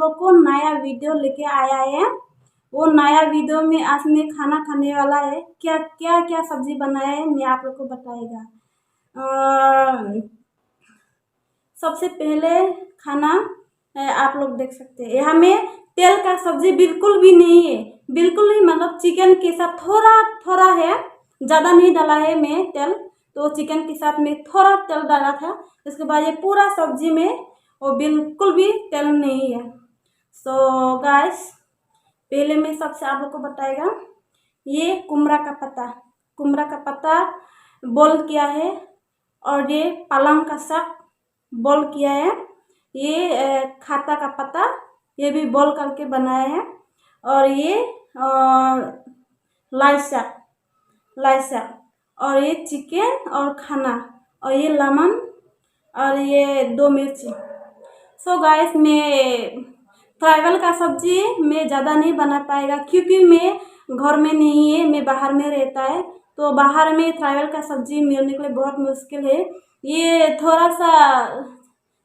लोग को नया वीडियो लेके आया है। वो नया वीडियो में आज मैं खाना खाने वाला है। क्या क्या क्या सब्जी बनाया है मैं आप लोग को बताएगा। सबसे पहले खाना आप लोग देख सकते हैं, यहाँ में तेल का सब्जी बिल्कुल भी नहीं है, बिल्कुल ही मतलब चिकन के साथ थोड़ा थोड़ा है, ज़्यादा नहीं डाला है मैं तेल। तो चिकन के साथ में थोड़ा तेल डाला था। उसके बाद ये पूरा सब्जी में वो बिल्कुल भी तेल नहीं है। सो गाइस, पहले मैं सबसे आप लोग को बताएगा, ये कुमड़ा का पत्ता बॉईल किया है, और ये पालंग का साग बॉईल किया है, ये खाता का पत्ता ये भी बॉईल करके बनाया है, और ये लाई साग, और ये चिकन और खाना, और ये लेमन, और ये 2 मिर्ची। सो गाइस, मैं ट्राइवल का सब्जी मैं ज़्यादा नहीं बना पाएगा क्योंकि मैं घर में नहीं है, मैं बाहर में रहता है। तो बाहर में ट्राइवल का सब्जी मिलने के लिए बहुत मुश्किल है। ये थोड़ा सा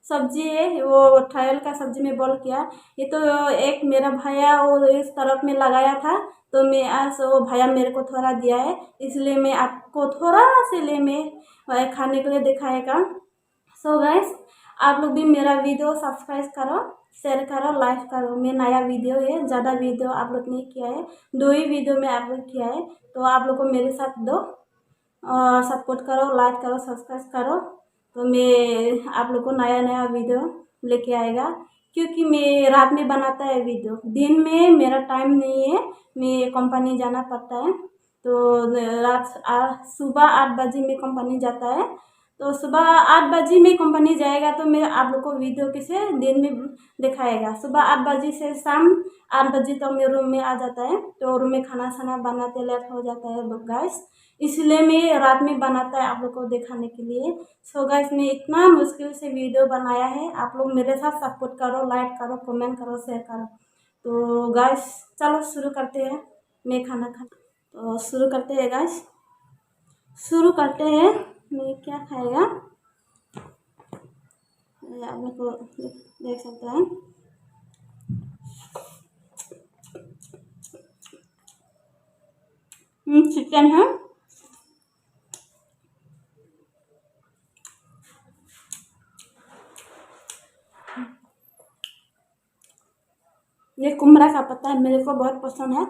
सब्जी है, वो ट्रायल का सब्जी में बॉईल किया। ये तो एक मेरा भैया वो इस तरफ में लगाया था, तो मैं आज वो भैया मेरे को थोड़ा दिया है, इसलिए मैं आपको थोड़ा से ले मैं खाने के लिए दिखाएगा। सो गाइस, आप लोग भी मेरा वीडियो सब्सक्राइब करो, शेयर करो, लाइक करो। मैं नया वीडियो है, ज़्यादा वीडियो आप लोग नहीं किया है, 2 ही वीडियो में आप लोग किया है। तो आप लोग को मेरे साथ दो और सपोर्ट करो, लाइक करो, सब्सक्राइब करो। तो मैं आप लोग को नया नया वीडियो लेके आएगा, क्योंकि मैं रात में बनाता है वीडियो, दिन में मेरा टाइम नहीं है, मैं कंपनी जाना पड़ता है। तो सुबह 8 बजे में कंपनी जाता है, तो सुबह 8 बजे में कंपनी जाएगा तो मैं आप लोग को वीडियो किसे दिन में दिखाएगा। सुबह 8 बजे से शाम 8 बजे तक मेरे रूम में आ जाता है, तो रूम में खाना बनाते लेट हो जाता है गाइस, इसलिए मैं रात में बनाता है आप लोग को दिखाने के लिए। सो गाइस, मैं इतना मुश्किल से वीडियो बनाया है, आप लोग मेरे साथ सपोर्ट करो, लाइक करो, कमेंट करो, शेयर करो। तो गाइस चलो शुरू करते हैं, मैं खाना खा तो शुरू करते हैं गाइस, शुरू करते हैं। मैं क्या खाएगा आप लोग को देख सकते हैं। चिकन है, ये कुमड़ा का पत्ता है, मेरे को बहुत पसंद है।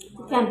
चिकन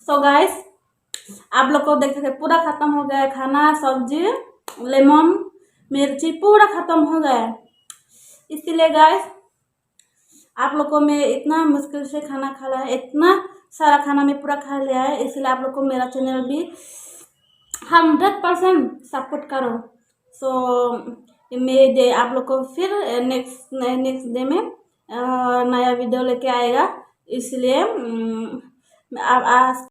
सो गाइस आप लोग को देख सकते पूरा खत्म हो गया है खाना, सब्जी, लेमन, मिर्ची पूरा खत्म हो गया है। इसीलिए गाइस आप लोग को मैं इतना मुश्किल से खाना खा रहा है, इतना सारा खाना मैं पूरा खा लिया है। इसलिए आप लोग को मेरा चैनल भी 100% सपोर्ट करो। सो मैं दे आप लोग को फिर नेक्स्ट डे में नया वीडियो लेके आएगा। इसलिए आज